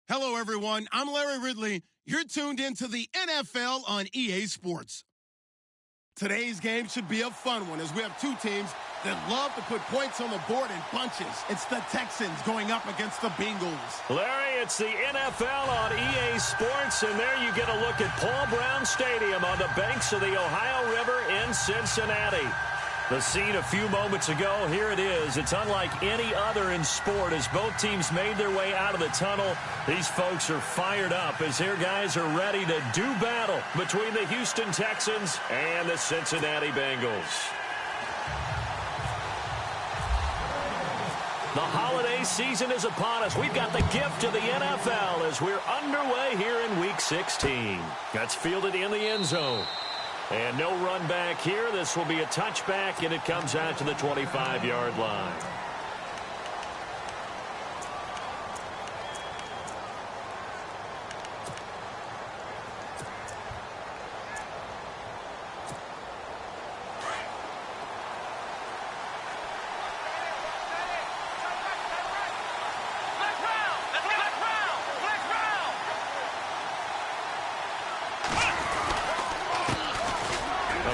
Hello, everyone. I'm Larry Ridley. You're tuned into the NFL on EA Sports. Today's game should be a fun one as we have two teams that love to put points on the board in bunches. It's the Texans going up against the Bengals. Larry, it's the NFL on EA Sports, and there you get a look at Paul Brown Stadium on the banks of the Ohio River in Cincinnati. The scene a few moments ago, here it is. It's unlike any other in sport as both teams made their way out of the tunnel. These folks are fired up as their guys are ready to do battle between the Houston Texans and the Cincinnati Bengals. The holiday season is upon us. We've got the gift of the NFL as we're underway here in Week 16. That's fielded in the end zone. And no run back here. This will be a touchback, and it comes out to the 25-yard line.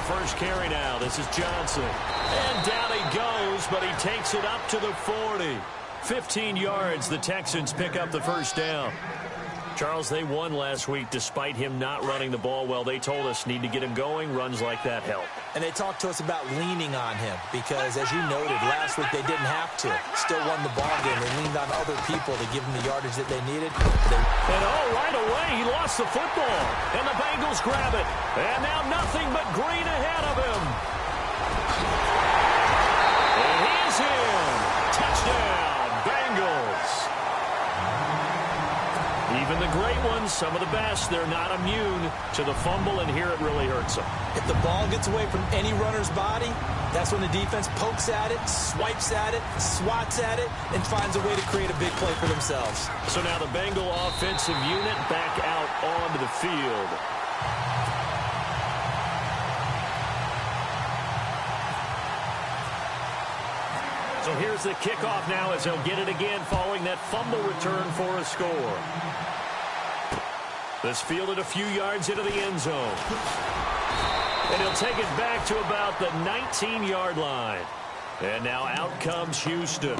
First carry now. This is Johnson. And down he goes, but he takes it up to the 40. 15 yards. The Texans pick up the first down. Charles, they won last week despite him not running the ball well. They told us need to get him going. Runs like that help. And they talked to us about leaning on him because, as you noted, last week they didn't have to. Still won the ball game. They leaned on other people to give them the yardage that they needed. Right away, he lost the football. And the Bengals grab it. And now nothing but green ahead of him. And he is in. Touchdown, Bengals. Even the great ones, some of the best, they're not immune to the fumble, and here it really hurts them. If the ball gets away from any runner's body, that's when the defense pokes at it, swipes at it, swats at it, and finds a way to create a big play for themselves. So now the Bengal offensive unit back out onto the field. So here's the kickoff now as they'll get it again following that fumble return for a score. This fielded a few yards into the end zone. And he'll take it back to about the 19-yard line. And now out comes Houston.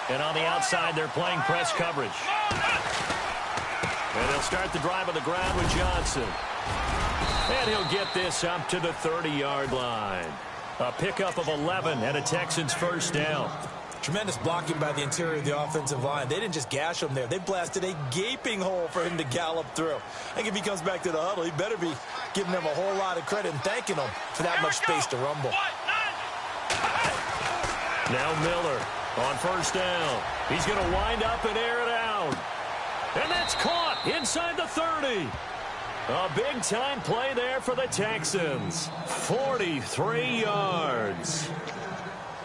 And on the outside, they're playing press coverage. And they'll start the drive on the ground with Johnson. And he'll get this up to the 30-yard line. A pickup of 11 and a Texans first down. Tremendous blocking by the interior of the offensive line. They didn't just gash him there. They blasted a gaping hole for him to gallop through. I think if he comes back to the huddle, he better be giving them a whole lot of credit and thanking them for that much space to rumble. Now Miller on first down. He's going to wind up and air it out. And that's caught inside the 30. A big-time play there for the Texans. 43 yards.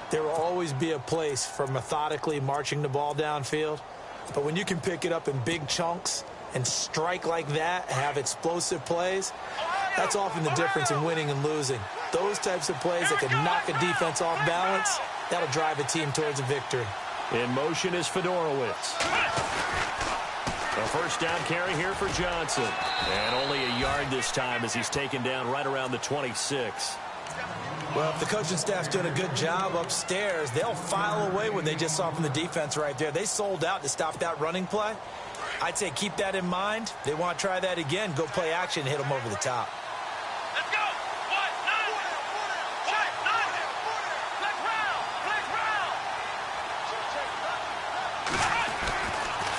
There will always be a place for methodically marching the ball downfield. But when you can pick it up in big chunks and strike like that, have explosive plays, that's often the difference in winning and losing. Those types of plays that can knock a defense off balance, that'll drive a team towards a victory. In motion is Fedorowicz. A first down carry here for Johnson. And only a yard this time as he's taken down right around the 26. Well, if the coaching staff's doing a good job upstairs, they'll file away what they just saw from the defense right there. They sold out to stop that running play. I'd say keep that in mind. They want to try that again. Go play action, hit them over the top. Let's go.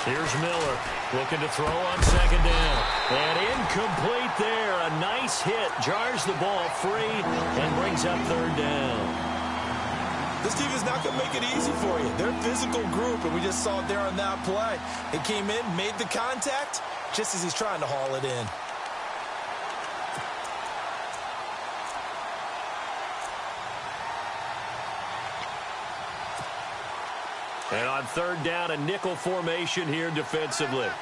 Here's Miller looking to throw on second down. And incomplete there. A nice hit. Jars the ball free and brings up third down. This team is not going to make it easy for you. They're a physical group, and we just saw it there on that play. It came in, made the contact, just as he's trying to haul it in. And on third down, a nickel formation here defensively. Ohio!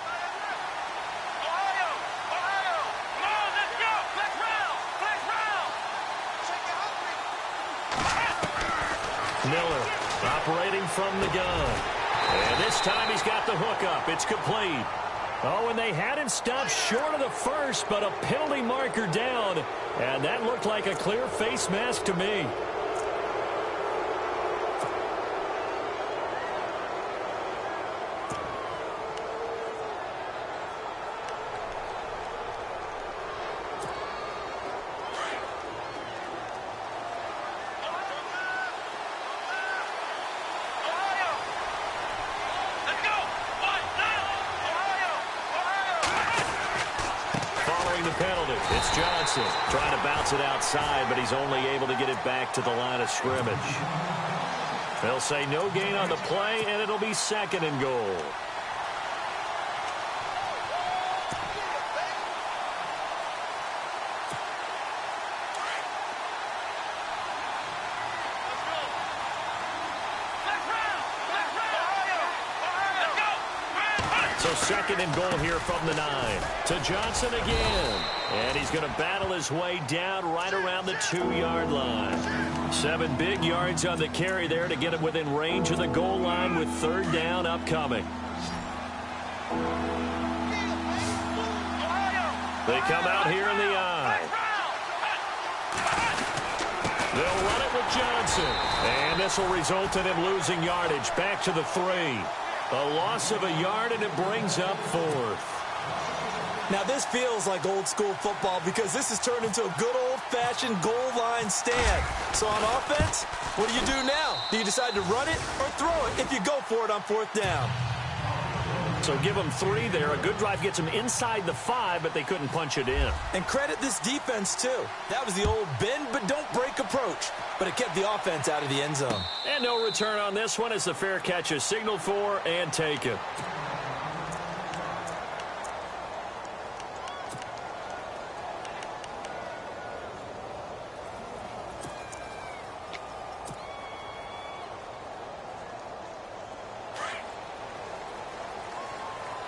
Come on, let's go! Miller operating from the gun. And this time he's got the hook up. It's complete. Oh, and they had him stopped short of the first, but a penalty marker down. And that looked like a clear face mask to me. Penalty. It's Johnson trying to bounce it outside, but he's only able to get it back to the line of scrimmage. They'll say no gain on the play, and it'll be 2nd and goal. So 2nd and goal here from the 9. To Johnson again. And he's going to battle his way down right around the 2-yard line. 7 big yards on the carry there to get him within range of the goal line with 3rd down upcoming. They come out here in the eye. They'll run it with Johnson. And this will result in him losing yardage back to the 3. A loss of a yard, and it brings up 4th. Now, this feels like old-school football because this has turned into a good old-fashioned goal line stand. So on offense, what do you do now? Do you decide to run it or throw it if you go for it on 4th down? So give them 3 there. A good drive gets them inside the 5, but they couldn't punch it in. And credit this defense, too. That was the old bend but don't break approach. But it kept the offense out of the end zone. And no return on this one as the fair catch is signaled for and taken.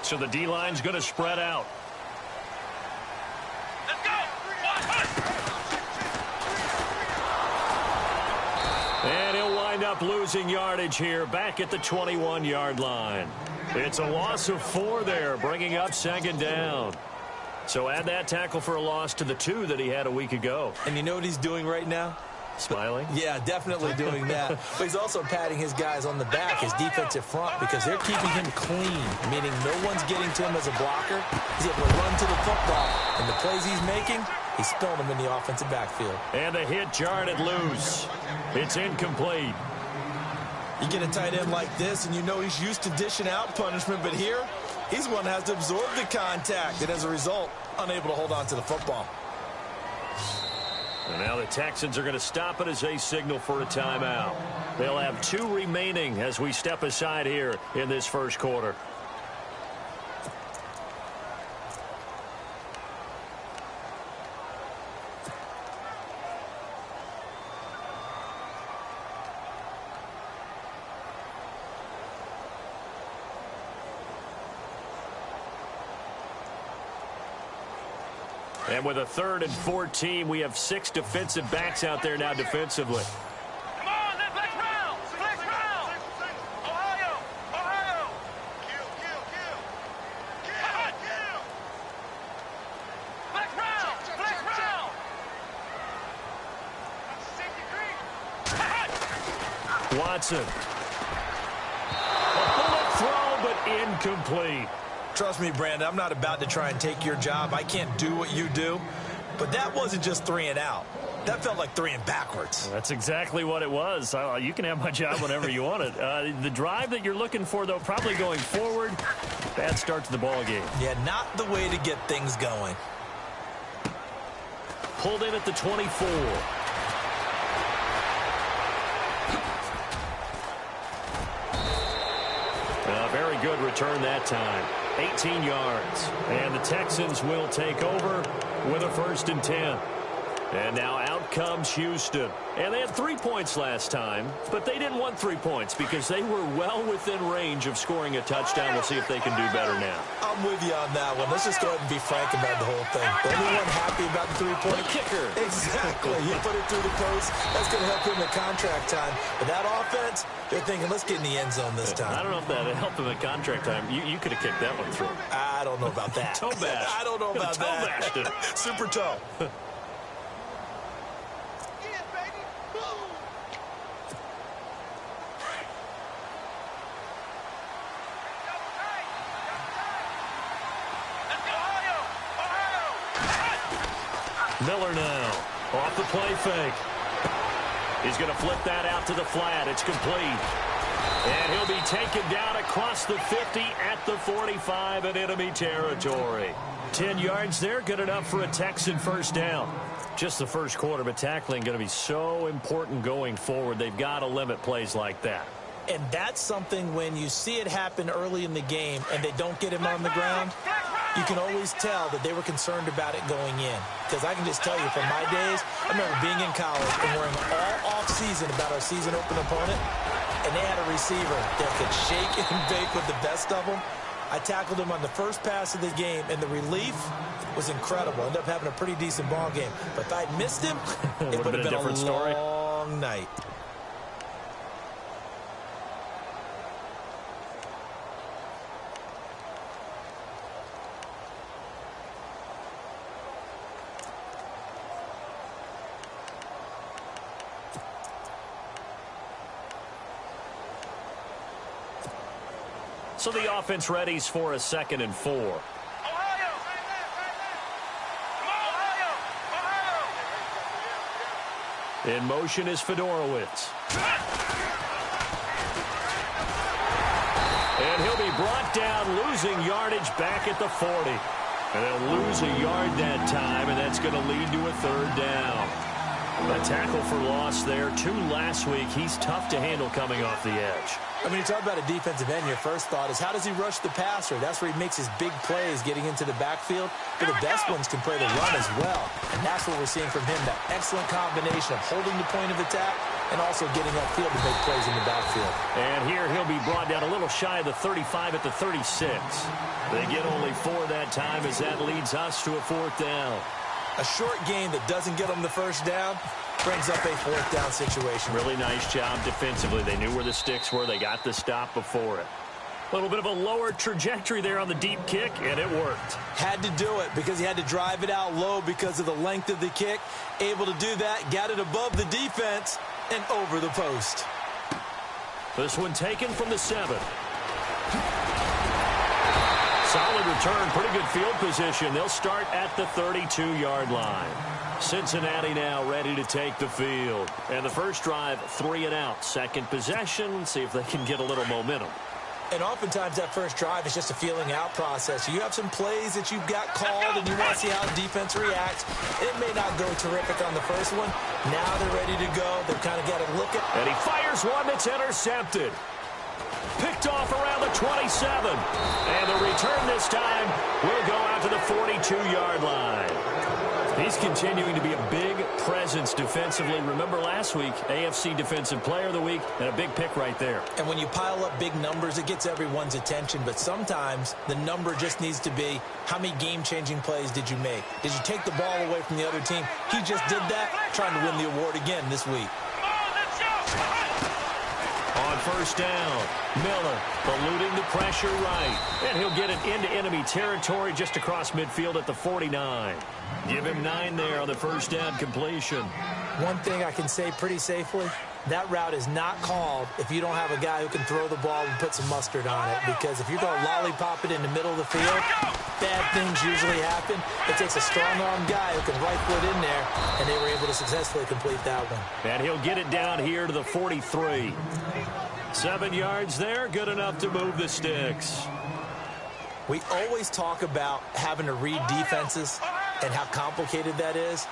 So the D-line's going to spread out. Let's go! And he'll wind up losing yardage here back at the 21-yard line. It's a loss of 4 there, bringing up 2nd down. So add that tackle for a loss to the 2 that he had a week ago. And you know what he's doing right now? Smiling? Yeah, definitely doing that. But he's also patting his guys on the back, his defensive front, because they're keeping him clean, meaning no one's getting to him as a blocker. He's able to run to the football. And the plays he's making, he's throwing them in the offensive backfield. And the hit jarred it loose. It's incomplete. You get a tight end like this, and you know he's used to dishing out punishment, but here, he's one that has to absorb the contact, and as a result, unable to hold on to the football. And now the Texans are going to stop it as they signal for a timeout. They'll have 2 remaining as we step aside here in this first quarter. And with a 3rd and 14, we have 6 defensive backs out there now defensively. Come on, let's flex round! Flex round! Ohio! Ohio! Kill! Flex round! Flex round! Watson. A bullet throw, but incomplete. Trust me, Brandon, I'm not about to try and take your job. I can't do what you do. But that wasn't just 3 and out. That felt like 3 and backwards. That's exactly what it was. You can have my job whenever you want it. The drive that you're looking for, though, probably going forward. Bad start to the ball game. Yeah, not the way to get things going. Pulled in at the 24. Very good return that time. 18 yards. And the Texans will take over with a 1st and 10. And now out comes Houston. And they had 3 points last time, but they didn't want 3 points because they were well within range of scoring a touchdown. We'll see if they can do better now. I'm with you on that one. Let's just go ahead and be frank about the whole thing. The only one happy about the three-point kicker. Exactly. You put it through the post. That's going to help him at contract time. But that offense, they're thinking, let's get in the end zone this time. I don't know if that helped him at contract time. You could have kicked that one through. I don't know about that. Toe bash. I don't know about toe bashed it. Super toe. Miller now off the play fake. He's going to flip that out to the flat. It's complete. And he'll be taken down across the 50 at the 45 in enemy territory. 10 yards there, good enough for a Texan first down. Just the first quarter, but tackling going to be so important going forward. They've got to limit plays like that. And that's something when you see it happen early in the game and they don't get him on the ground, you can always tell that they were concerned about it going in. Because I can just tell you from my days, I remember being in college and worrying all off-season about our season open opponent, and they had a receiver that could shake and bake with the best of them. I tackled him on the first pass of the game, and the relief was incredible. Ended up having a pretty decent ball game. But if I'd missed him, it would have been a different story. Long night. So the offense readies for a 2nd and 4. Ohio! In motion is Fedorowicz. And he'll be brought down, losing yardage back at the 40. And they'll lose a yard that time, and that's going to lead to a 3rd down. A tackle for loss there. 2 last week. He's tough to handle coming off the edge. I mean, you talk about a defensive end, your first thought is how does he rush the passer? That's where he makes his big plays getting into the backfield. But the best ones can play the run as well. And that's what we're seeing from him, that excellent combination of holding the point of attack and also getting upfield to make plays in the backfield. And here he'll be brought down a little shy of the 35 at the 36. They get only 4 that time as that leads us to a 4th down. A short gain that doesn't get them the first down brings up a 4th down situation. Really nice job defensively. They knew where the sticks were. They got the stop before it. A little bit of a lower trajectory there on the deep kick, and it worked. Had to do it because he had to drive it out low because of the length of the kick. Able to do that, got it above the defense and over the post. This one taken from the 7. Solid return, pretty good field position. They'll start at the 32-yard line. Cincinnati now ready to take the field. And the first drive, 3 and out. Second possession, see if they can get a little momentum. And oftentimes that first drive is just a feeling out process. You have some plays that you've got called and you want to see how the defense reacts. It may not go terrific on the first one. Now they're ready to go. They've kind of got to look at. And he fires one that's intercepted. Picked off around the 27. And the return this time will go out to the 42-yard line. He's continuing to be a big presence defensively. Remember last week, AFC Defensive Player of the Week, and a big pick right there. And when you pile up big numbers, it gets everyone's attention. But sometimes the number just needs to be, how many game-changing plays did you make? Did you take the ball away from the other team? He just did that, trying to win the award again this week. On first down, Miller eluding the pressure right. And he'll get it into enemy territory just across midfield at the 49. Give him 9 there on the first down completion. One thing I can say pretty safely, that route is not called if you don't have a guy who can throw the ball and put some mustard on it. Because if you're going to lollipop it in the middle of the field, bad things usually happen. It takes a strong-arm guy who can right foot in there, and they were able to successfully complete that one. And he'll get it down here to the 43. 7 yards there, good enough to move the sticks. We always talk about having to read defenses and how complicated that is.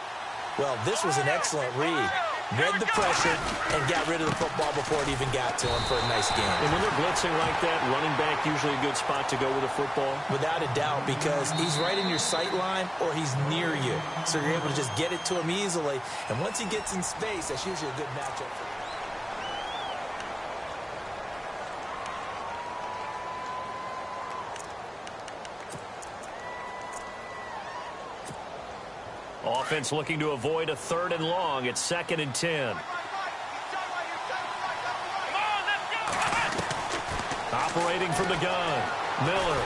Well, this was an excellent read. read the pressure, and got rid of the football before it even got to him for a nice gain. And when they're blitzing like that, running back usually a good spot to go with a football? Without a doubt, because he's right in your sight line or he's near you. So you're able to just get it to him easily. And once he gets in space, that's usually a good matchup for him. Offense looking to avoid a 3rd and long. It's 2nd and 10. Operating from the gun. Miller.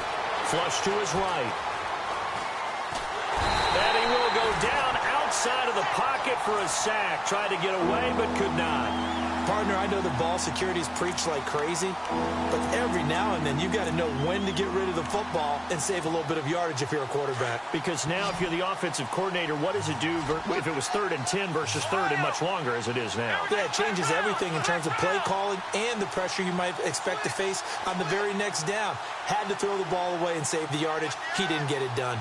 Flush to his right. And he will go down outside of the pocket for a sack. Tried to get away, but could not. Partner, I know the ball security's preached like crazy, but every now and then you've got to know when to get rid of the football and save a little bit of yardage if you're a quarterback. Because now if you're the offensive coordinator, what does it do if it was 3rd and 10 versus 3rd and much longer as it is now? Yeah, it changes everything in terms of play calling and the pressure you might expect to face on the very next down. Had to throw the ball away and save the yardage. He didn't get it done.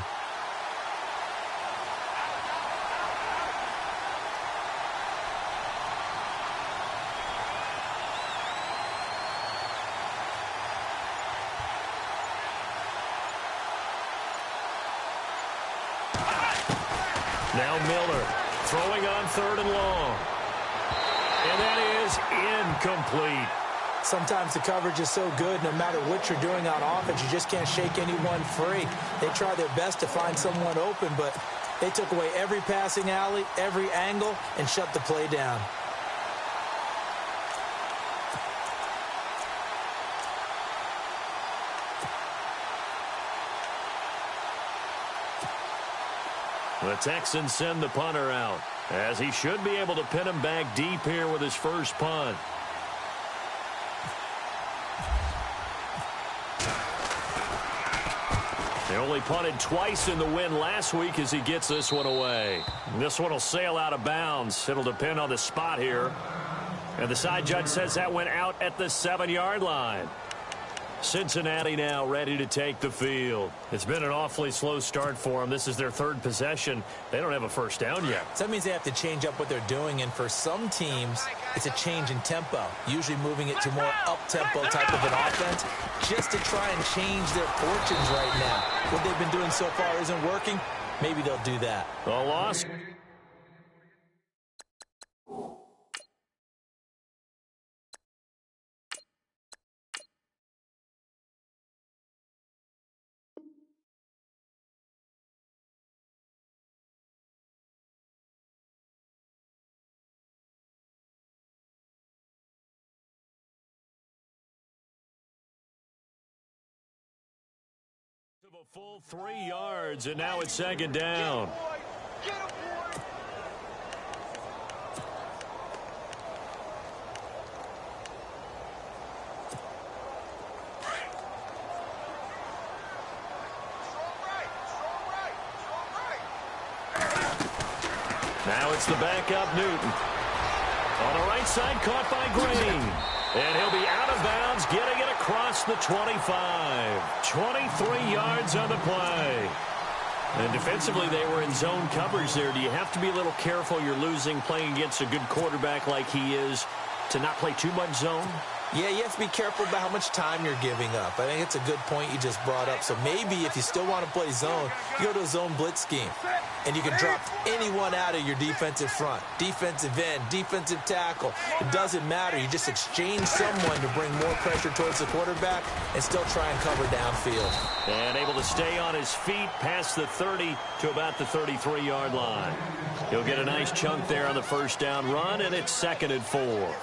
Now Miller throwing on 3rd and long. And that is incomplete. Sometimes the coverage is so good, no matter what you're doing on offense, you just can't shake anyone free. They try their best to find someone open, but they took away every passing alley, every angle, and shut the play down. The Texans send the punter out, as he should be able to pin him back deep here with his first punt. They only punted twice in the win last week as he gets this one away. This one will sail out of bounds. It'll depend on the spot here. And the side judge says that went out at the 7-yard line. Cincinnati now ready to take the field. It's been an awfully slow start for them. This is their 3rd possession. They don't have a first down yet. So that means they have to change up what they're doing, and for some teams, it's a change in tempo, usually moving it to more up-tempo type of an offense, just to try and change their fortunes right now. What they've been doing so far isn't working. Maybe they'll do that. A loss. A full 3 yards, and now it's 2nd down. Now it's the backup Newton. On the right side, caught by Green. And he'll be out of bounds, getting it across the 25. 23 yards on the play. And defensively, they were in zone coverage there. Do you have to be a little careful? You're losing, playing against a good quarterback like he is, to not play too much zone? Yeah, you have to be careful about how much time you're giving up. I think it's a good point you just brought up. So maybe if you still want to play zone, you go to a zone blitz scheme. And you can drop anyone out of your defensive front. Defensive end, defensive tackle. It doesn't matter. You just exchange someone to bring more pressure towards the quarterback and still try and cover downfield. And able to stay on his feet past the 30 to about the 33-yard line. He'll get a nice chunk there on the first down run, and it's 2nd and 4.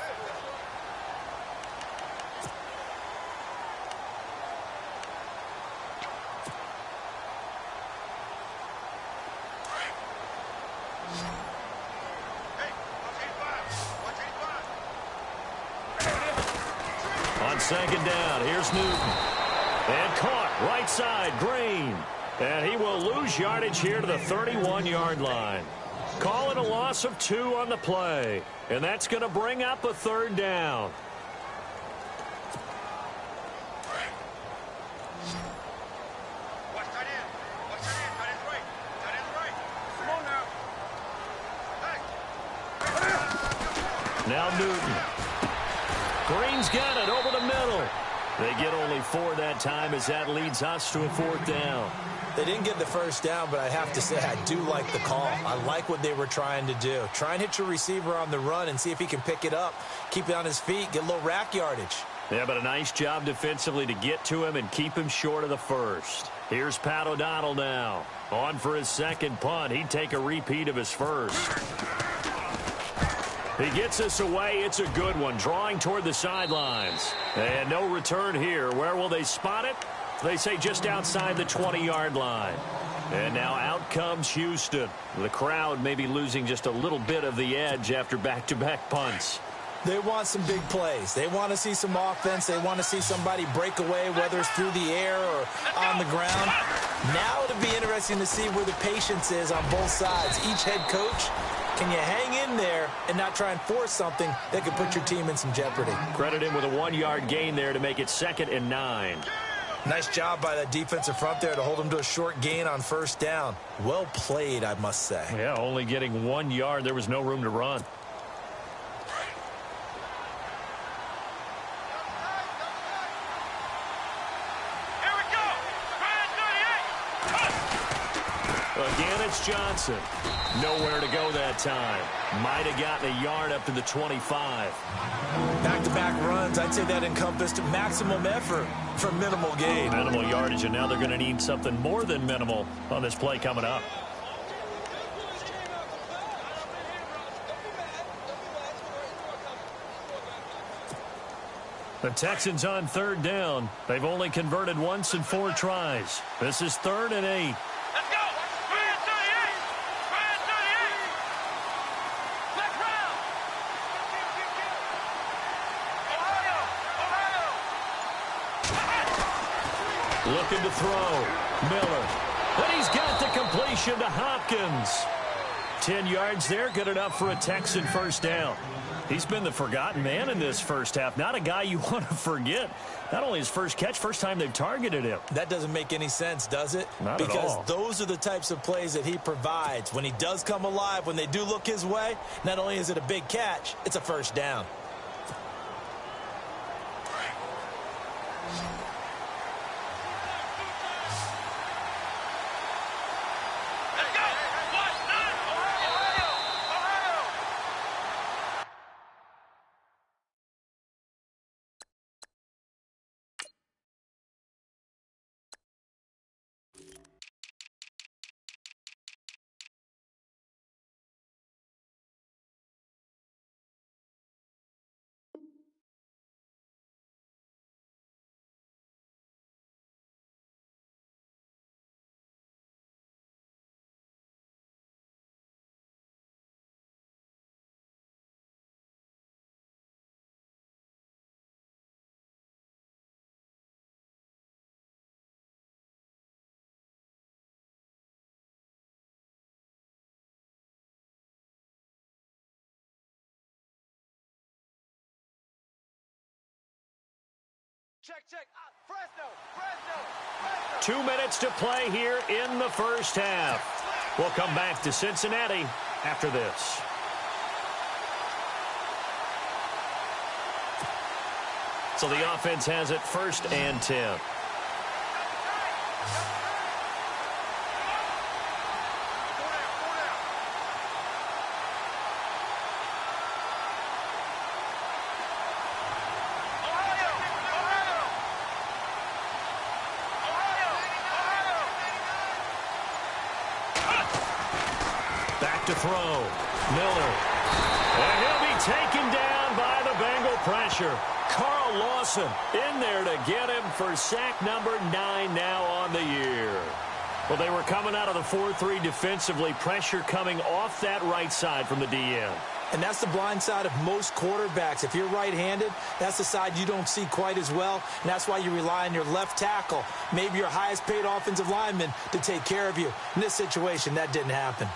On 2nd down, here's Newton. And caught right side, Green. And he will lose yardage here to the 31-yard line. Calling a loss of 2 on the play. And that's going to bring up a 3rd down. Now Newton. Green's got it over the middle. They get only 4 that time as that leads us to a 4th down. They didn't get the first down, but I have to say I do like the call. I like what they were trying to do. Try and hit your receiver on the run and see if he can pick it up, keep it on his feet, get a little rack yardage. Yeah, but a nice job defensively to get to him and keep him short of the first. Here's Pat O'Donnell now. On for his second punt. He'd take a repeat of his first. He gets us away. It's a good one, drawing toward the sidelines. And no return here. Where will they spot it? They say just outside the 20-yard line. And now out comes Houston. The crowd may be losing just a little bit of the edge after back-to-back punts. They want some big plays. They want to see some offense. They want to see somebody break away, whether it's through the air or on the ground. Now it'll be interesting to see where the patience is on both sides. Each head coach, can you hang in there and not try and force something that could put your team in some jeopardy? Credit him with a 1-yard gain there to make it 2nd and 9. Nice job by that defensive front there to hold him to a short gain on first down. Well played, I must say. Yeah, only getting 1 yard. There was no room to run. Again, it's Johnson. Nowhere to go that time. Might have gotten a yard up to the 25. Back-to-back runs, I'd say that encompassed maximum effort for minimal gain. Minimal yardage, and now they're going to need something more than minimal on this play coming up. The Texans on 3rd down. They've only converted once in 4 tries. This is 3rd and 8. Let's go! Grand 38! Grand 38! Flex round! Ohio! Looking to throw. Miller. And he's got the completion to Hopkins. 10 yards there, good enough for a Texan first down. He's been the forgotten man in this first half. Not a guy you want to forget. Not only his first catch, first time they've targeted him. That doesn't make any sense, does it? Not at all. Because those are the types of plays that he provides. When he does come alive, when they do look his way, not only is it a big catch, it's a first down. Let's go! What? Ohio! Ohio! Check. Fresno. 2 minutes to play here in the first half. We'll come back to Cincinnati after this. So the offense has it 1st and 10. Back to throw. Miller. And he'll be taken down by the Bengal pressure. Carl Lawson in there to get him for sack number 9 now on the year. Well, they were coming out of the 4-3 defensively. Pressure coming off that right side from the DN. And that's the blind side of most quarterbacks. If you're right-handed, that's the side you don't see quite as well, and that's why you rely on your left tackle, maybe your highest-paid offensive lineman, to take care of you. In this situation, that didn't happen.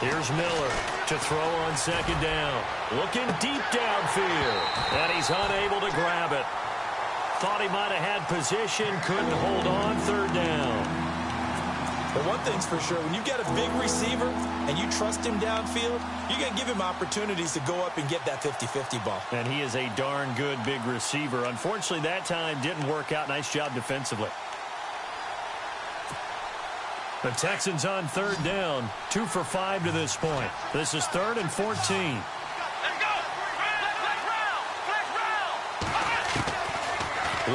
Here's Miller to throw on 2nd down. Looking deep downfield. And he's unable to grab it. Thought he might have had position, couldn't hold on, third down. But one thing's for sure, when you get a big receiver and you trust him downfield, you're going to give him opportunities to go up and get that 50-50 ball. And he is a darn good big receiver. Unfortunately, that time didn't work out. Nice job defensively. The Texans on third down, 2 for 5 to this point. This is 3rd and 14. Let's go! Flex round!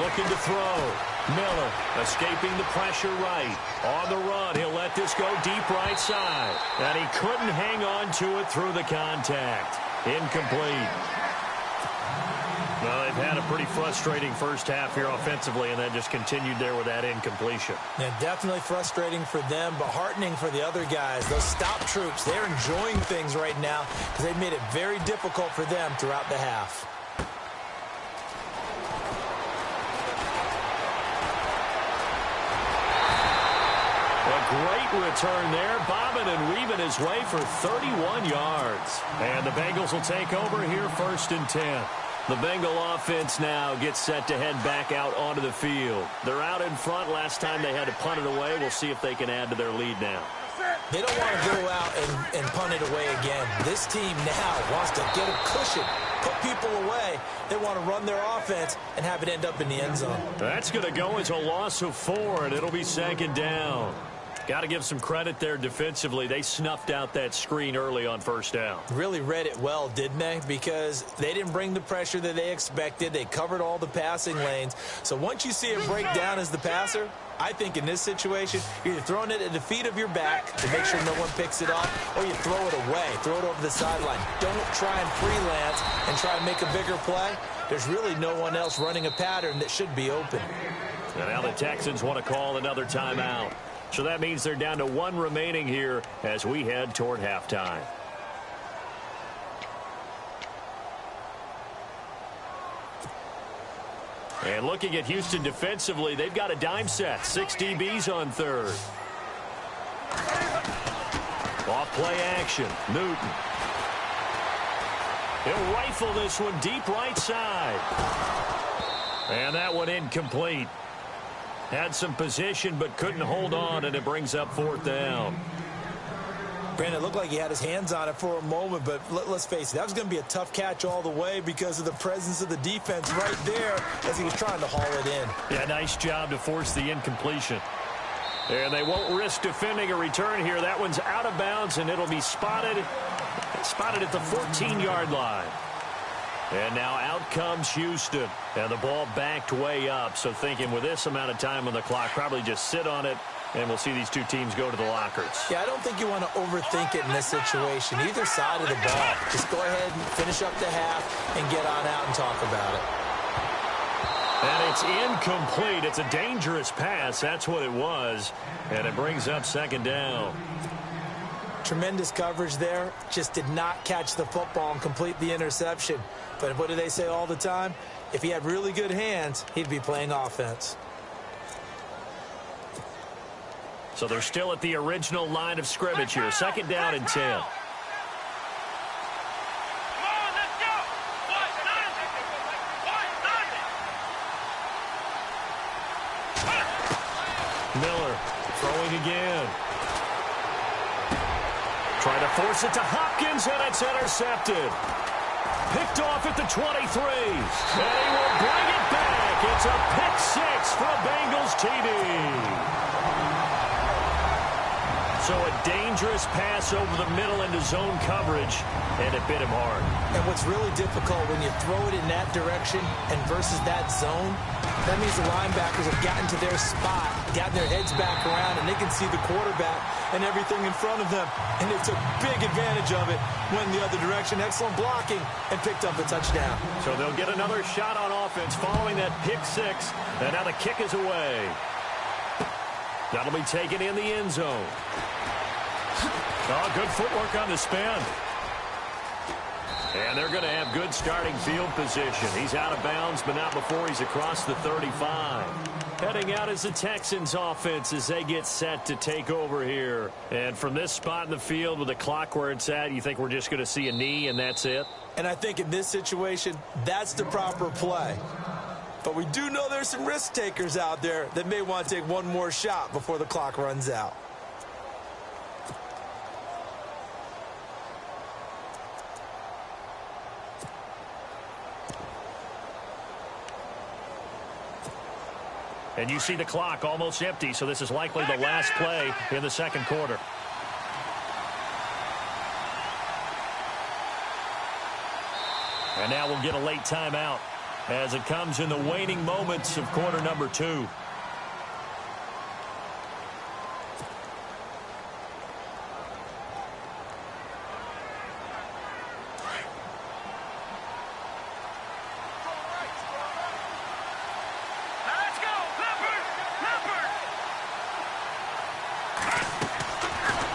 Looking to throw. Miller escaping the pressure right. On the run, he'll let this go deep right side. And he couldn't hang on to it through the contact. Incomplete. Well, they've had a pretty frustrating first half here offensively, and then just continued there with that incompletion. Yeah, definitely frustrating for them, but heartening for the other guys. Those stop troops, they're enjoying things right now because they've made it very difficult for them throughout the half. Great return there, bobbing and weaving his way for 31 yards. And the Bengals will take over here 1st and 10. The Bengal offense now gets set to head back out onto the field. They're out in front. Last time they had to punt it away. We'll see if they can add to their lead now. They don't want to go out and punt it away again. This team now wants to get a cushion, put people away. They want to run their offense and have it end up in the end zone. That's going to go as a loss of 4, and it'll be 2nd down. Got to give some credit there defensively. They snuffed out that screen early on 1st down. Really read it well, didn't they? Because they didn't bring the pressure that they expected. They covered all the passing lanes. So once you see it break down as the passer, I think in this situation, you're either throwing it at the feet of your back to make sure no one picks it off, or you throw it away, throw it over the sideline. Don't try and freelance and try and make a bigger play. There's really no one else running a pattern that should be open. And now the Texans want to call another timeout. So that means they're down to 1 remaining here as we head toward halftime. And looking at Houston defensively, they've got a dime set. 6 DBs on 3rd. Off play action. Newton. He'll rifle this one deep right side. And that one incomplete. Had some position but couldn't hold on, and it brings up 4th down. Brandon, it looked like he had his hands on it for a moment, but let's face it, that was going to be a tough catch all the way because of the presence of the defense right there as he was trying to haul it in. Yeah, nice job to force the incompletion. And they won't risk defending a return here. That one's out of bounds, and it'll be spotted at the 14-yard line. And now out comes Houston. And the ball backed way up. So thinking with this amount of time on the clock, probably just sit on it, and we'll see these two teams go to the lockers. Yeah, I don't think you want to overthink it in this situation. Either side of the ball. Just go ahead and finish up the half and get on out and talk about it. And it's incomplete. It's a dangerous pass. That's what it was. And it brings up 2nd down. Tremendous coverage there. Just did not catch the football and complete the interception. But what do they say all the time? If he had really good hands, he'd be playing offense. So they're still at the original line of scrimmage here. 2nd down and 10. Miller throwing again. Trying to force it to Hopkins, and it's intercepted. Picked off at the 23. And he will bring it back. It's a pick 6 for a Bengals TD. So a dangerous pass over the middle into zone coverage, and it bit him hard. And what's really difficult when you throw it in that direction and versus that zone, that means the linebackers have gotten to their spot, gotten their heads back around, and they can see the quarterback and everything in front of them. And they took big advantage of it, went the other direction, excellent blocking, and picked up a touchdown. So they'll get another shot on offense following that pick 6, and now the kick is away. That'll be taken in the end zone. Oh, good footwork on the spin. And they're going to have good starting field position. He's out of bounds, but not before he's across the 35. Heading out is the Texans offense as they get set to take over here. And from this spot in the field with the clock where it's at, you think we're just going to see a knee and that's it? And I think in this situation, that's the proper play. But we do know there's some risk takers out there that may want to take one more shot before the clock runs out. And you see the clock almost empty, so this is likely the last play in the second quarter. And now we'll get a late timeout as it comes in the waning moments of quarter number 2.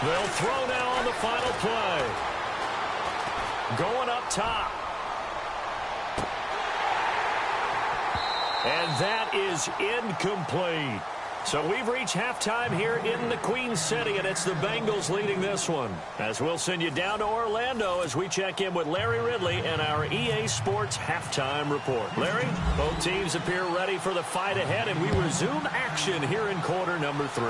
They'll throw now on the final play. Going up top. And that is incomplete. So we've reached halftime here in the Queen City, and it's the Bengals leading this one. As we'll send you down to Orlando as we check in with Larry Ridley and our EA Sports halftime report. Larry, both teams appear ready for the fight ahead, and we resume action here in quarter number 3.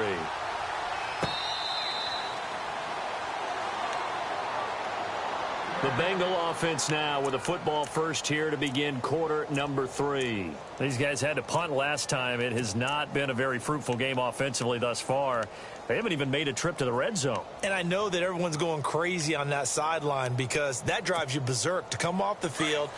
The Bengal offense now with a football first here to begin quarter number 3. These guys had to punt last time. It has not been a very fruitful game offensively thus far. They haven't even made a trip to the red zone. And I know that everyone's going crazy on that sideline because that drives you berserk to come off the field,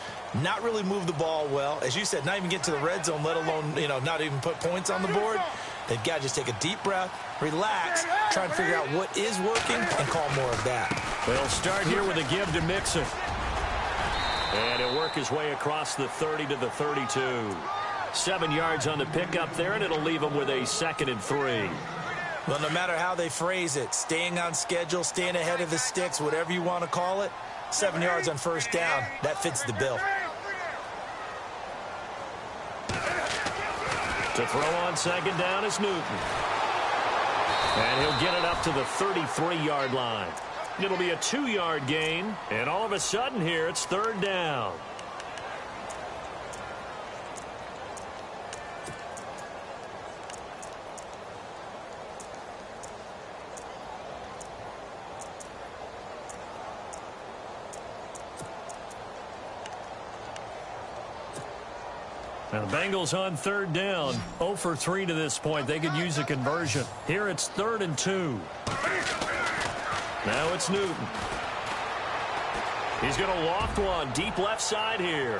not really move the ball well. As you said, not even get to the red zone, let alone, not even put points on the board. They've got to just take a deep breath, relax, try and figure out what is working, and call more of that. They'll start here with a give to Mixon. And he'll work his way across the 30 to the 32. 7 yards on the pickup there, and it'll leave him with a 2nd and 3. Well, no matter how they phrase it, staying on schedule, staying ahead of the sticks, whatever you want to call it, 7 yards on first down, that fits the bill. To throw on 2nd down is Newton. And he'll get it up to the 33-yard line. It'll be a 2-yard gain, and all of a sudden here it's 3rd down. Now the Bengals on 3rd down, 0 for 3 to this point. They could use a conversion. Here it's 3rd and 2. Now it's Newton. He's going to loft one deep left side here.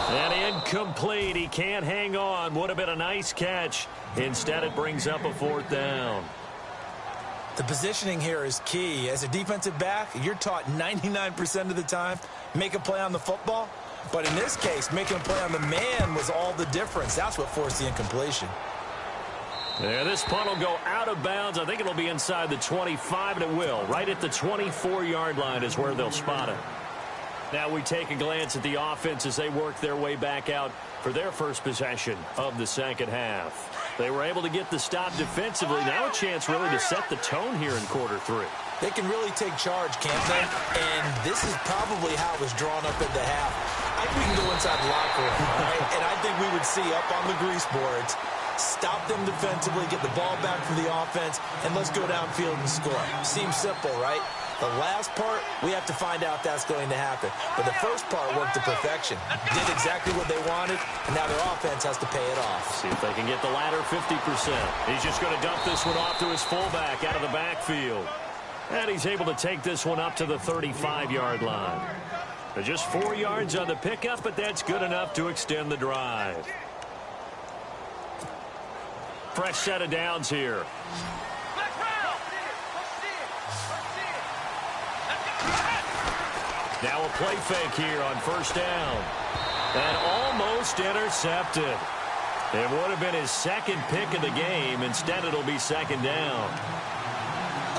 And incomplete. He can't hang on. Would have been a nice catch. Instead, it brings up a 4th down. The positioning here is key. As a defensive back, you're taught 99% of the time, make a play on the football. But in this case, making a play on the man was all the difference. That's what forced the incompletion. Yeah, this punt will go out of bounds. I think it'll be inside the 25, and it will. Right at the 24-yard line is where they'll spot it. Now we take a glance at the offense as they work their way back out for their first possession of the second half. They were able to get the stop defensively. Now a chance really to set the tone here in quarter 3. They can really take charge, can't they? And this is probably how it was drawn up at the half. I think we can go inside the locker room, all right? And I think we would see up on the grease boards, stop them defensively, get the ball back for the offense, and let's go downfield and score. Seems simple, right? The last part, we have to find out if that's going to happen. But the first part worked to perfection. Did exactly what they wanted, and now their offense has to pay it off. See if they can get the latter 50%. He's just going to dump this one off to his fullback out of the backfield. And he's able to take this one up to the 35-yard line. Just 4 yards on the pickup, but that's good enough to extend the drive. Fresh set of downs here. Now a play fake here on first down. And almost intercepted. It would have been his 2nd pick of the game. Instead, it'll be 2nd down.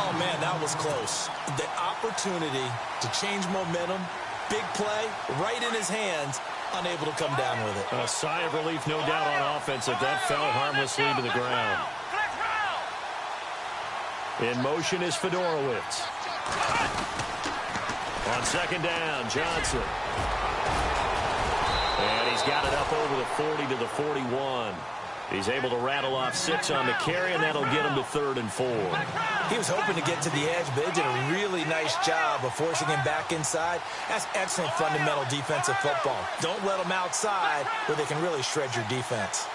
Oh, man, that was close. The opportunity to change momentum, big play, right in his hands, unable to come down with it. A sigh of relief, no doubt, on offense if that fell harmlessly to the ground. In motion is Fedorowicz. On 2nd down, Johnson. And he's got it up over the 40 to the 41. He's able to rattle off 6 on the carry, and that'll get him to 3rd and 4. He was hoping to get to the edge, but they did a really nice job of forcing him back inside. That's excellent fundamental defensive football. Don't let them outside where they can really shred your defense.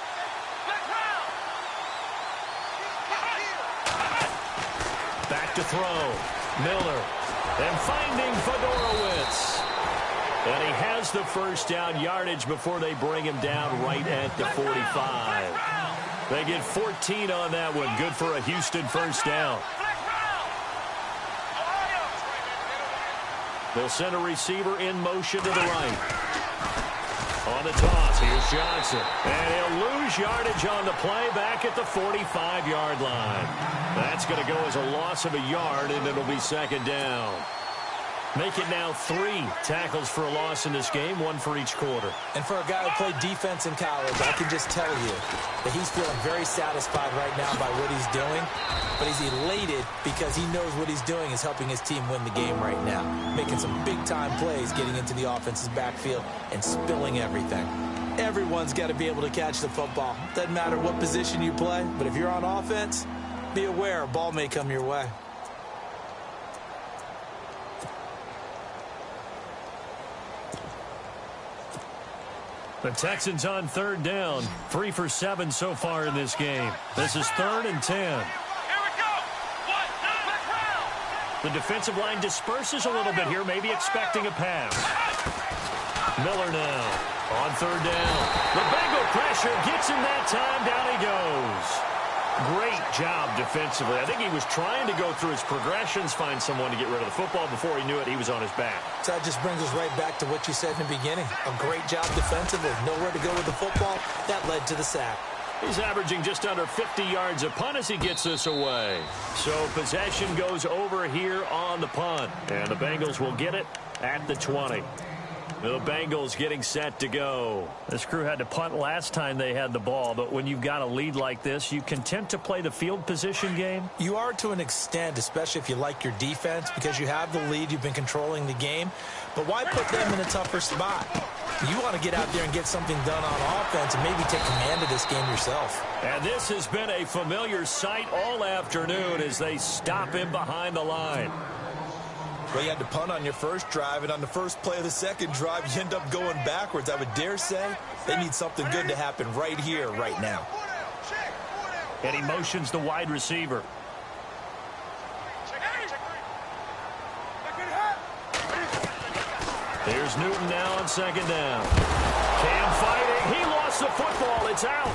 Back to throw. Miller. And finding Fedorowicz. And he has the first down yardage before they bring him down right at the 45. They get 14 on that one. Good for a Houston first down. They'll send a receiver in motion to the right. On the toss, here's Johnson. And he'll lose yardage on the play back at the 45-yard line. That's going to go as a loss of a yard, and it'll be 2nd down. Make it now 3 tackles for a loss in this game, 1 for each quarter. And for a guy who played defense in college, I can just tell you that he's feeling very satisfied right now by what he's doing. But he's elated because he knows what he's doing is helping his team win the game right now. Making some big-time plays, getting into the offense's backfield and spilling everything. Everyone's got to be able to catch the football. Doesn't matter what position you play, but if you're on offense, be aware a ball may come your way. The Texans on 3rd down. 3 for 7 so far in this game. This is 3rd and 10. Here we go. The defensive line disperses a little bit here, maybe expecting a pass. Miller now on 3rd down. The Bengal pressure gets him that time. Down he goes. Great job defensively. I think he was trying to go through his progressions, find someone to get rid of the football. Before he knew it, he was on his back. So that just brings us right back to what you said in the beginning. A great job defensively. Nowhere to go with the football. That led to the sack. He's averaging just under 50 yards a punt as he gets this away. So possession goes over here on the punt. And the Bengals will get it at the 20. The Bengals getting set to go. This crew had to punt last time they had the ball, but when you've got a lead like this, you content to play the field position game? You are to an extent, especially if you like your defense, because you have the lead, you've been controlling the game. But why put them in a tougher spot? You want to get out there and get something done on offense and maybe take command of this game yourself. And this has been a familiar sight all afternoon as they stop him behind the line. Well, you had to punt on your first drive, and on the first play of the second drive, you end up going backwards. I would dare say they need something good to happen right here, right now. And he motions the wide receiver. Here's Newton now on 2nd down. Cam fighting. He lost the football. It's out.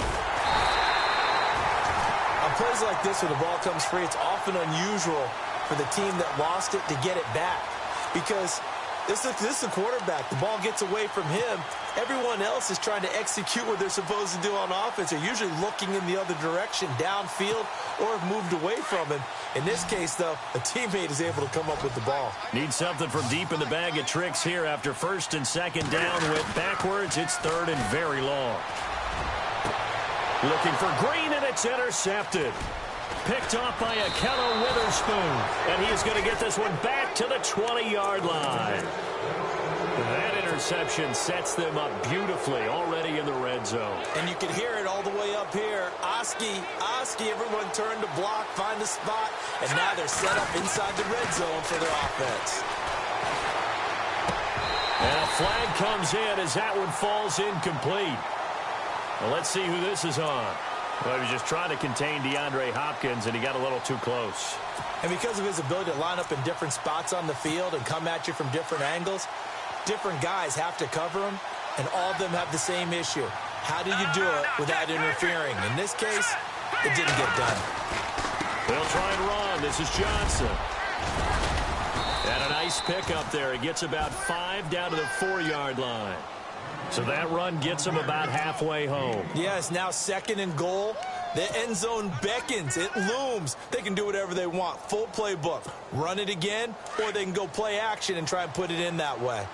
On plays like this where the ball comes free, it's often unusual for the team that lost it to get it back, because this is the quarterback. The ball gets away from him. Everyone else is trying to execute what they're supposed to do on offense. They're usually looking in the other direction, downfield, or have moved away from him. In this case, though, a teammate is able to come up with the ball. Need something from deep in the bag of tricks here after 1st and 2nd down. Went backwards. It's 3rd and very long. Looking for Green, and it's intercepted. Picked off by FLASHakaELO Witherspoon. And he is going to get this one back to the 20-yard line. That interception sets them up beautifully already in the red zone. And you can hear it all the way up here. Oski, everyone turned to block, find the spot, and now they're set up inside the red zone for their offense. And a flag comes in as that one falls incomplete. Well, let's see who this is on. Well, he was just trying to contain DeAndre Hopkins, and he got a little too close. And because of his ability to line up in different spots on the field and come at you from different angles, different guys have to cover him, and all of them have the same issue. How do you do it without interfering? In this case, it didn't get done. They'll try and run. This is Johnson. And a nice pickup there. He gets about 5 down to the 4-yard line. So that run gets him about halfway home. Yeah, it's now 2nd and goal. The end zone beckons. It looms. They can do whatever they want. Full playbook. Run it again, or they can go play action and try and put it in that way.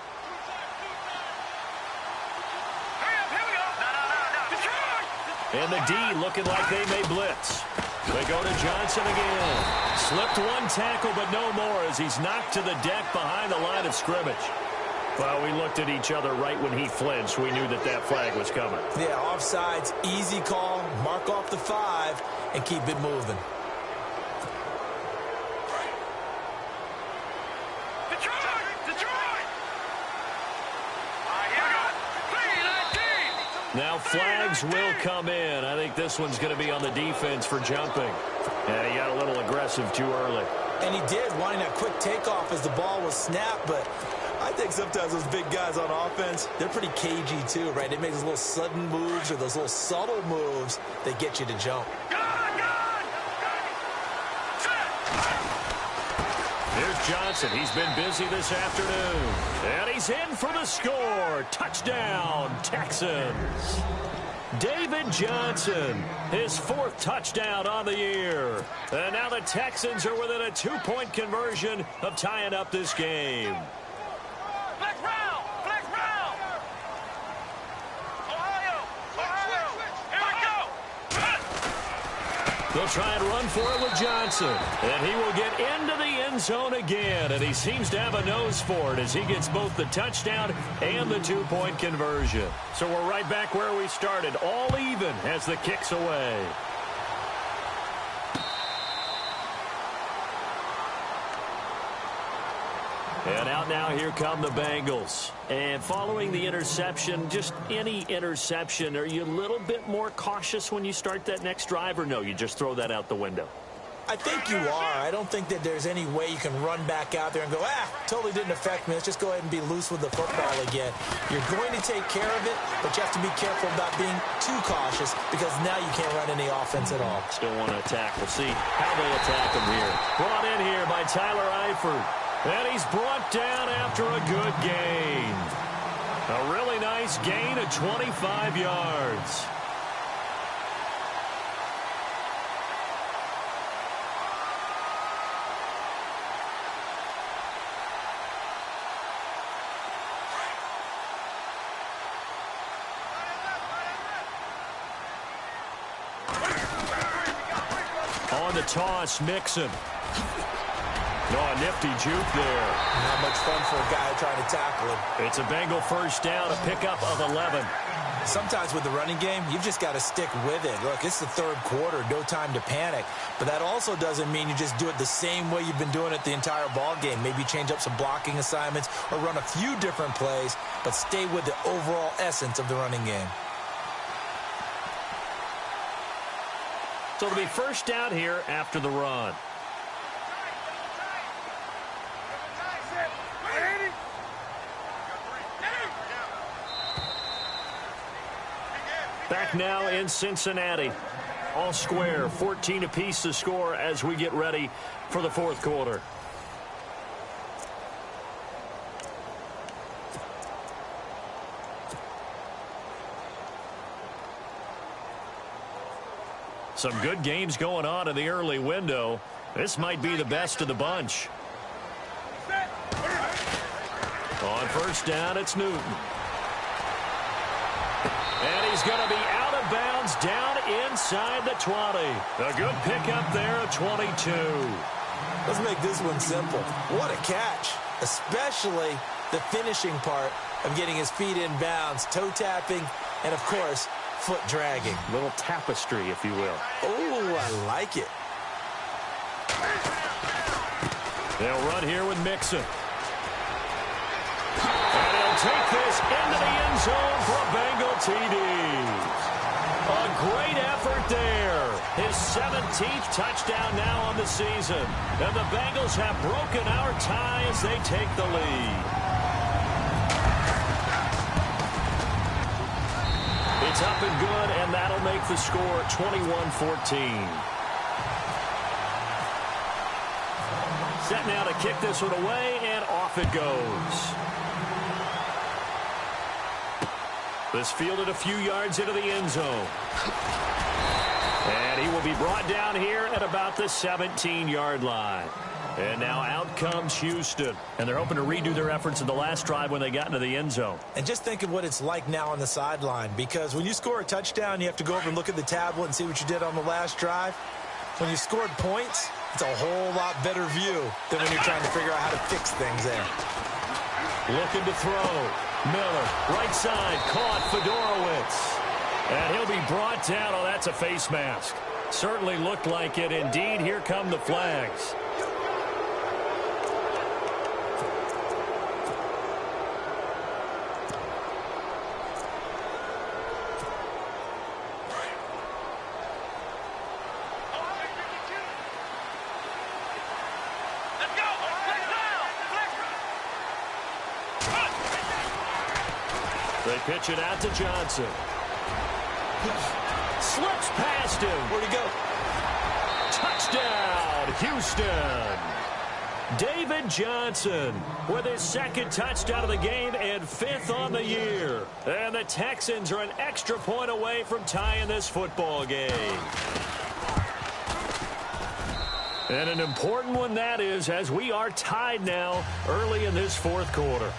And the D looking like they may blitz. They go to Johnson again. Slipped one tackle, but no more as he's knocked to the deck behind the line of scrimmage. Well, we looked at each other right when he flinched. We knew that that flag was coming. Yeah, offsides, easy call. Mark off the 5 and keep it moving. Now flags will come in. I think this one's going to be on the defense for jumping. And he got a little aggressive too early. And he did, wanting that quick takeoff as the ball was snapped. But I think sometimes those big guys on offense, they're pretty cagey too, right? They make those little sudden moves or those little subtle moves that get you to jump. Here's Johnson. He's been busy this afternoon. And he's in for the score. Touchdown, Texans. David Johnson, his 4th touchdown on the year. And now the Texans are within a 2-point conversion of tying up this game. Flex round! Flex round! Ohio! Here we go! They'll try and run for it with Johnson. And he will get into the end zone again. And he seems to have a nose for it as he gets both the touchdown and the 2-point conversion. So we're right back where we started. All even as the kick's away. And out now, here come the Bengals. And following the interception, just any interception, are you a little bit more cautious when you start that next drive, or no, you just throw that out the window? I think you are. I don't think that there's any way you can run back out there and go, totally didn't affect me. Let's just go ahead and be loose with the football again. You're going to take care of it, but you have to be careful about being too cautious because now you can't run any offense at all. Still want to attack. We'll see how they attack him here. Brought in here by Tyler Eifert. And he's brought down after a good gain. A really nice gain of 25 yards. On the toss, Mixon. Oh, a nifty juke there. Not much fun for a guy trying to tackle him. It's a Bengal first down, a pickup of 11. Sometimes with the running game, you've just got to stick with it. Look, it's the 3rd quarter, no time to panic. But that also doesn't mean you just do it the same way you've been doing it the entire ball game. Maybe change up some blocking assignments or run a few different plays, but stay with the overall essence of the running game. So it'll be first down here after the run. Back now in Cincinnati. All square, 14 apiece to score as we get ready for the 4th quarter. Some good games going on in the early window. This might be the best of the bunch. On first down, it's Newton. And he's going to be out of bounds down inside the 20. A good pickup there at 22. Let's make this one simple. What a catch, especially the finishing part of getting his feet in bounds, toe tapping, and, of course, foot dragging. Little tapestry, if you will. Oh, I like it. They'll run here with Mixon. And he'll take this into the end zone for a Bengal TD. A great effort there. His 17th touchdown now on the season. And the Bengals have broken our tie as they take the lead. It's up and good, and that'll make the score 21-14. Set now to kick this one away, and off it goes. This fielded a few yards into the end zone. And he will be brought down here at about the 17-yard line. And now out comes Houston. And they're hoping to redo their efforts in the last drive when they got into the end zone. And just think of what it's like now on the sideline. Because when you score a touchdown, you have to go over and look at the tablet and see what you did on the last drive. When you scored points, it's a whole lot better view than when you're trying to figure out how to fix things there. Looking to throw. Miller, right side, caught Fedorowicz. And he'll be brought down. Oh, that's a face mask. Certainly looked like it. Indeed, here come the flags. They pitch it out to Johnson. Slips past him. Where'd he go? Touchdown, Houston. David Johnson with his second touchdown of the game and 5th on the year. And the Texans are an extra point away from tying this football game. And an important one that is, as we are tied now early in this 4th quarter.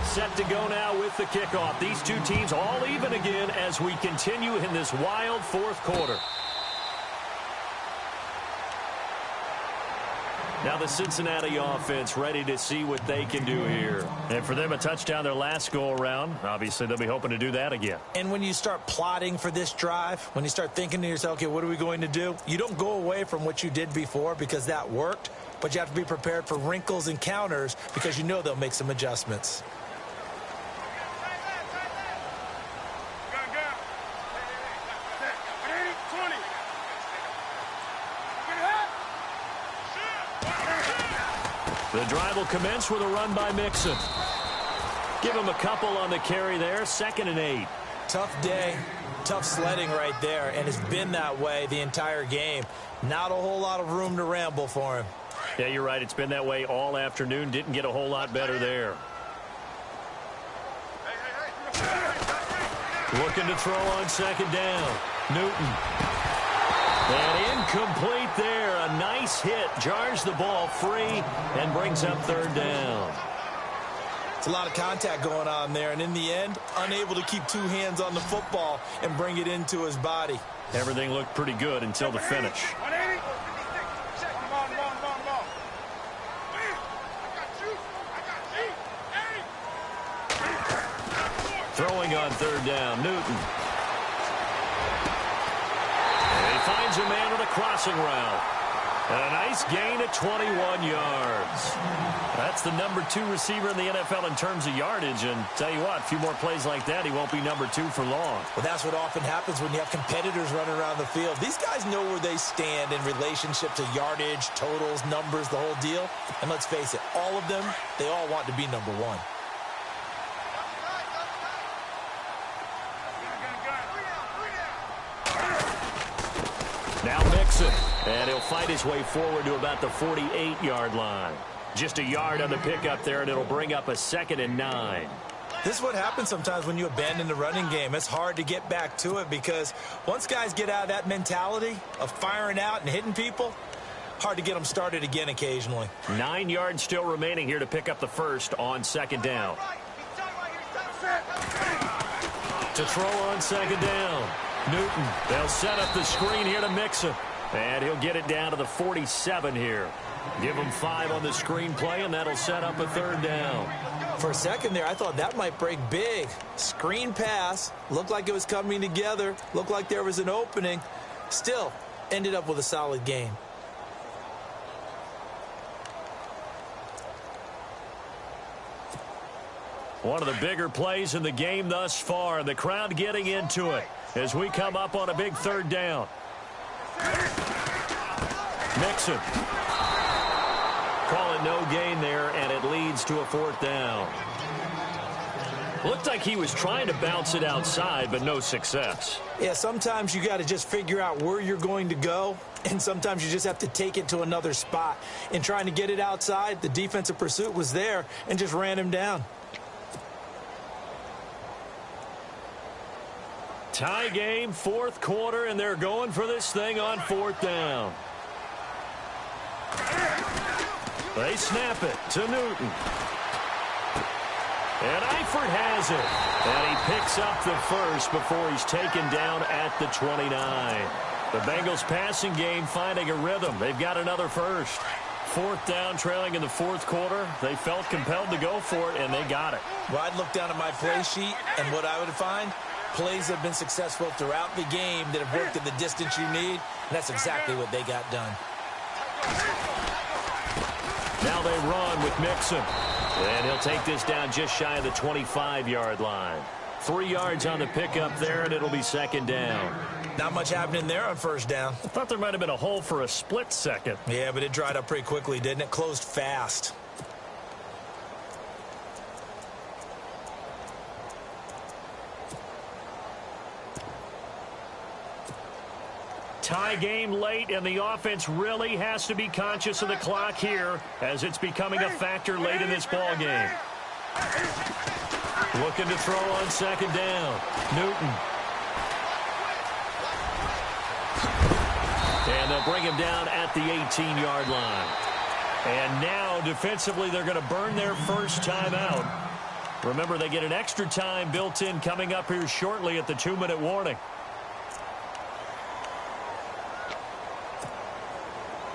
Set to go now with the kickoff. These two teams all even again as we continue in this wild 4th quarter. Now the Cincinnati offense ready to see what they can do here. And for them, a touchdown their last go-around. Obviously, they'll be hoping to do that again. And when you start plotting for this drive, when you start thinking to yourself, okay, what are we going to do? You don't go away from what you did before because that worked, but you have to be prepared for wrinkles and counters because you know they'll make some adjustments. The drive will commence with a run by Mixon. Give him a couple on the carry there. 2nd and 8. Tough day, tough sledding right there, and it's been that way the entire game. Not a whole lot of room to ramble for him. Yeah, you're right. It's been that way all afternoon. Didn't get a whole lot better there. Looking to throw on 2nd down. Newton. And incomplete there. A nice hit. Jars the ball free and brings up 3rd down. It's a lot of contact going on there, and in the end, unable to keep 2 hands on the football and bring it into his body. Everything looked pretty good until the finish. Throwing on 3rd down, Newton. And he finds a man with a crossing route. And a nice gain of 21 yards. That's the number 2 receiver in the NFL in terms of yardage. And tell you what, a few more plays like that, he won't be number 2 for long. Well, that's what often happens when you have competitors running around the field. These guys know where they stand in relationship to yardage, totals, numbers, the whole deal. And let's face it, all of them, they all want to be number 1. Now Mixon, and he'll fight his way forward to about the 48-yard line. Just a yard on the pickup there, and it'll bring up a 2nd and 9. This is what happens sometimes when you abandon the running game. It's hard to get back to it because once guys get out of that mentality of firing out and hitting people, hard to get them started again occasionally. 9 yards still remaining here to pick up the 1st on 2nd down. To throw on 2nd down. Newton, they'll set up the screen here to Mixon. And he'll get it down to the 47 here. Give him 5 on the screen play, and that'll set up a 3rd down. For a second there, I thought that might break big. Screen pass, looked like it was coming together, looked like there was an opening. Still, ended up with a solid game. One of the bigger plays in the game thus far. The crowd getting into it as we come up on a big 3rd down. Mixon. Call it no gain there, and it leads to a 4th down. Looked like he was trying to bounce it outside, but no success. Yeah, sometimes you got to just figure out where you're going to go, and sometimes you just have to take it to another spot. In trying to get it outside, the defensive pursuit was there and just ran him down. Tie game, 4th quarter, and they're going for this thing on 4th down. They snap it to Newton. And Eifert has it. And he picks up the 1st before he's taken down at the 29. The Bengals passing game finding a rhythm. They've got another 1st. 4th down, trailing in the 4th quarter. They felt compelled to go for it, and they got it. Well, I'd look down at my play sheet, and what I would find, plays have been successful throughout the game that have worked at the distance you need, and that's exactly what they got done. Now they run with Mixon. And he'll take this down just shy of the 25-yard line. 3 yards on the pickup there, and it'll be 2nd down. Not much happening there on 1st down. I thought there might have been a hole for a split second. Yeah, but it dried up pretty quickly, didn't it? Closed fast. Tie game late, and the offense really has to be conscious of the clock here as it's becoming a factor late in this ball game. Looking to throw on 2nd down. Newton. And they'll bring him down at the 18-yard line. And now, defensively, they're going to burn their first timeout. Remember, they get an extra time built in coming up here shortly at the 2-minute warning.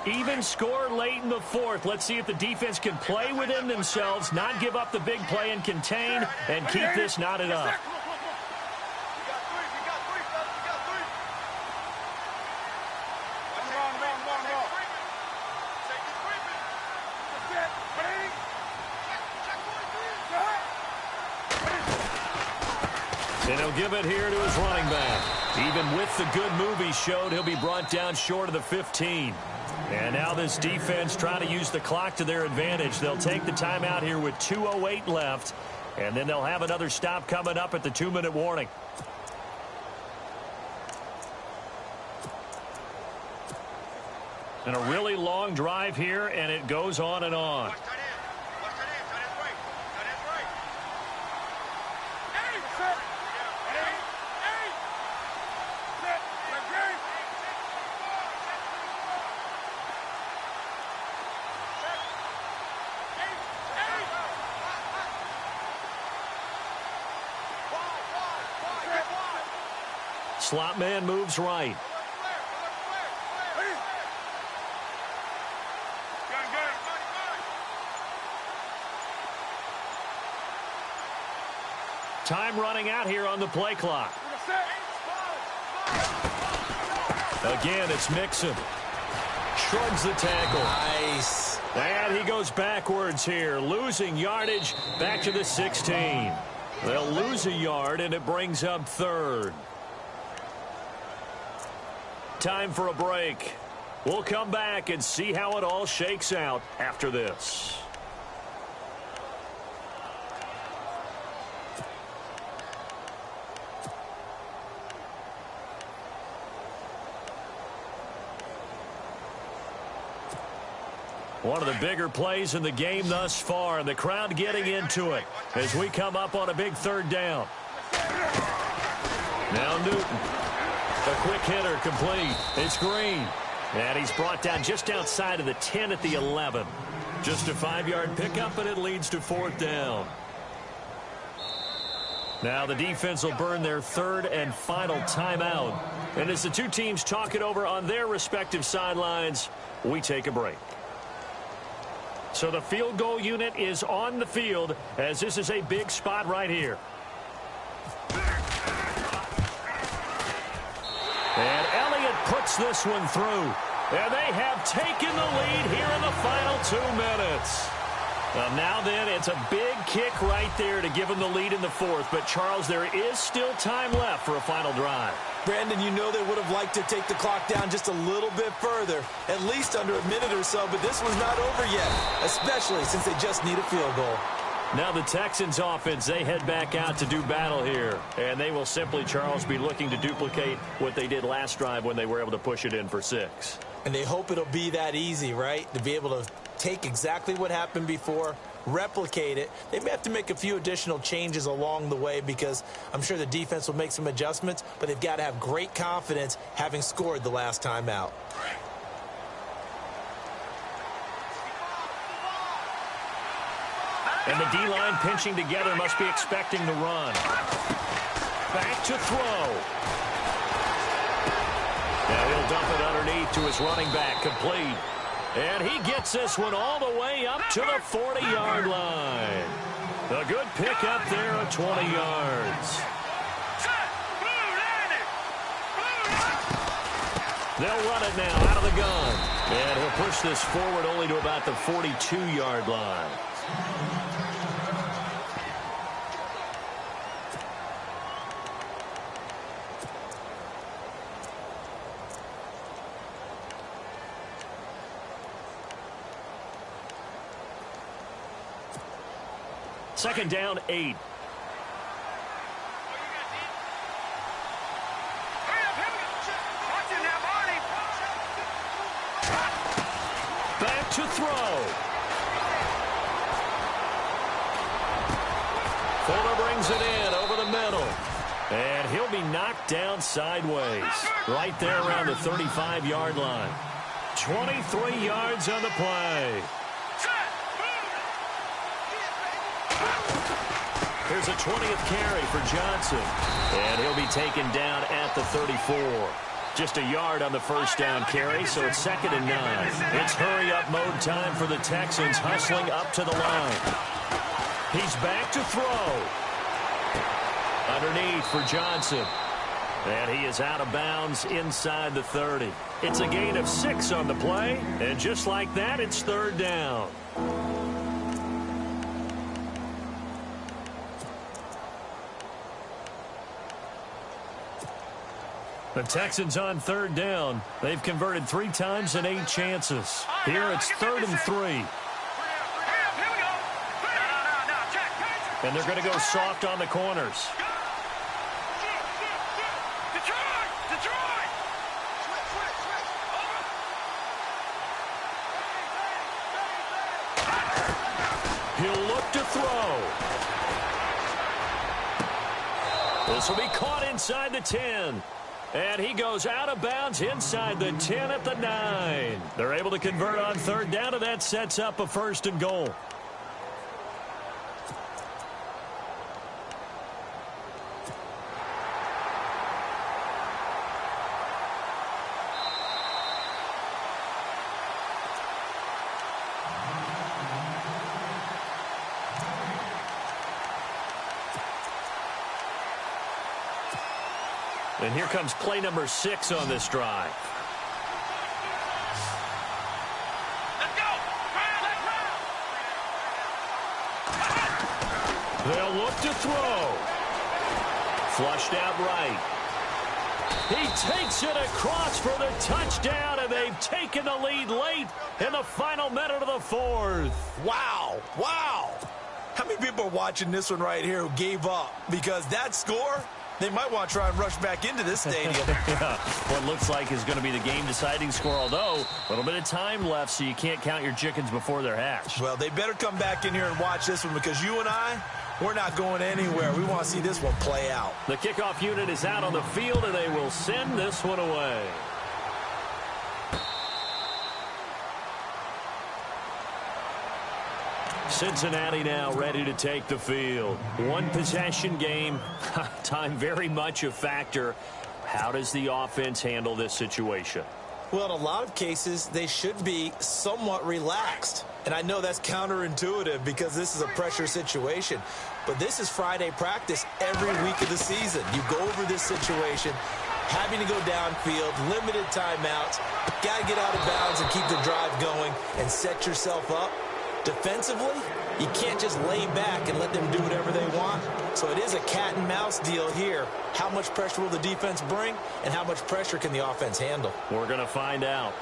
Even score late in the 4th. Let's see if the defense can play within themselves, not give up the big play and contain, and keep this knotted up. And he'll give it here to his running back. Even with the good move he showed, he'll be brought down short of the 15. And now this defense trying to use the clock to their advantage. They'll take the timeout here with 2:08 left, and then they'll have another stop coming up at the 2-minute warning. And a really long drive here, and it goes on and on. Slot man moves right. Time running out here on the play clock. Again, it's Mixon. Shrugs the tackle. Nice. And he goes backwards here, losing yardage back to the 16. They'll lose a yard, and it brings up 3rd. Time for a break. We'll come back and see how it all shakes out after this. One of the bigger plays in the game thus far, and the crowd getting into it as we come up on a big 3rd down. Now Newton. A quick hitter complete. It's Green. And he's brought down just outside of the 10 at the 11. Just a 5-yard pickup, and it leads to 4th down. Now the defense will burn their 3rd and final timeout. And as the two teams talk it over on their respective sidelines, we take a break. So the field goal unit is on the field as this is a big spot right here. And Elliott puts this one through. And they have taken the lead here in the final 2 minutes. Now then, it's a big kick right there to give them the lead in the 4th. But, Charles, there is still time left for a final drive. Brandon, you know they would have liked to take the clock down just a little bit further, at least under a minute or so, but this was not over yet, especially since they just need a field goal. Now the Texans offense, they head back out to do battle here. And they will simply, Charles, be looking to duplicate what they did last drive when they were able to push it in for 6. And they hope it'll be that easy, right? To be able to take exactly what happened before, replicate it. They may have to make a few additional changes along the way because I'm sure the defense will make some adjustments, but they've got to have great confidence having scored the last time out. And the D-line pinching together must be expecting the run. Back to throw. Now he'll dump it underneath to his running back, complete. And he gets this one all the way up to the 40-yard line. A good pick up there of 20 yards. They'll run it now out of the gun. And he'll push this forward only to about the 42-yard line. Second down, 8. Back to throw. Fuller brings it in over the middle. And he'll be knocked down sideways. Right there around the 35-yard line. 23 yards on the play. Here's a 20th carry for Johnson. And he'll be taken down at the 34. Just a yard on the first down carry, so it's 2nd and 9. It's hurry-up mode time for the Texans, hustling up to the line. He's back to throw. Underneath for Johnson. And he is out of bounds inside the 30. It's a gain of 6 on the play, and just like that, it's 3rd down. The Texans on 3rd down. They've converted 3 times in 8 chances. Here it's 3rd and 3. And they're going to go soft on the corners. He'll look to throw. This will be caught inside the 10. And he goes out of bounds inside the 10 at the 9. They're able to convert on 3rd down, and that sets up a 1st and goal. And here comes play number 6 on this drive. Let's go. They'll look to throw. Flushed out right. He takes it across for the touchdown, and they've taken the lead late in the final minute of the 4th. Wow. Wow. How many people are watching this one right here who gave up? Because that score, they might want to try and rush back into this stadium. Yeah, what looks like is going to be the game-deciding score, although a little bit of time left, so you can't count your chickens before they're hatched. Well, they better come back in here and watch this one, because you and I, we're not going anywhere. We want to see this one play out. The kickoff unit is out on the field, and they will send this one away. Cincinnati now ready to take the field. One possession game. Time very much a factor. How does the offense handle this situation? Well, in a lot of cases, they should be somewhat relaxed. And I know that's counterintuitive because this is a pressure situation. But this is Friday practice every week of the season. You go over this situation, having to go downfield, limited timeouts, got to get out of bounds and keep the drive going and set yourself up. Defensively, you can't just lay back and let them do whatever they want. So it is a cat and mouse deal here. How much pressure will the defense bring, and how much pressure can the offense handle? We're going to find out.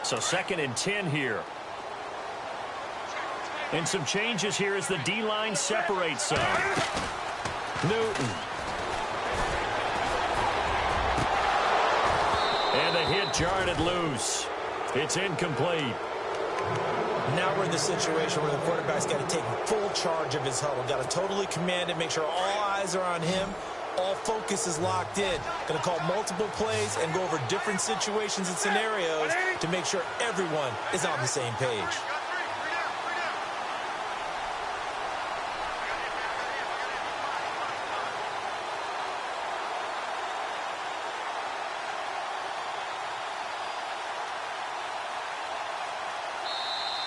So 2nd and 10 here. And some changes here as the D-line separates some. Newton. And the hit jarred it loose. It's incomplete. Now we're in the situation where the quarterback's got to take full charge of his huddle. Got to totally command it, make sure all eyes are on him. All focus is locked in. Going to call multiple plays and go over different situations and scenarios to make sure everyone is on the same page.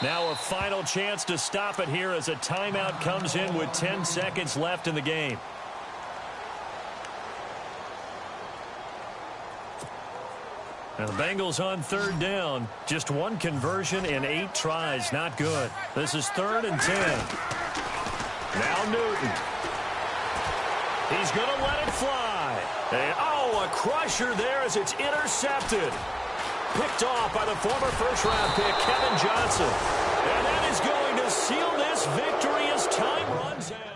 Now a final chance to stop it here as a timeout comes in with 10 seconds left in the game. Now the Bengals on third down. Just one conversion in 8 tries. Not good. This is 3rd and 10. Now Newton. He's going to let it fly. And, oh, a crusher there as it's intercepted. Picked off by the former first-round pick, Kevin Johnson. And that is going to seal this victory as time runs out.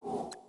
you.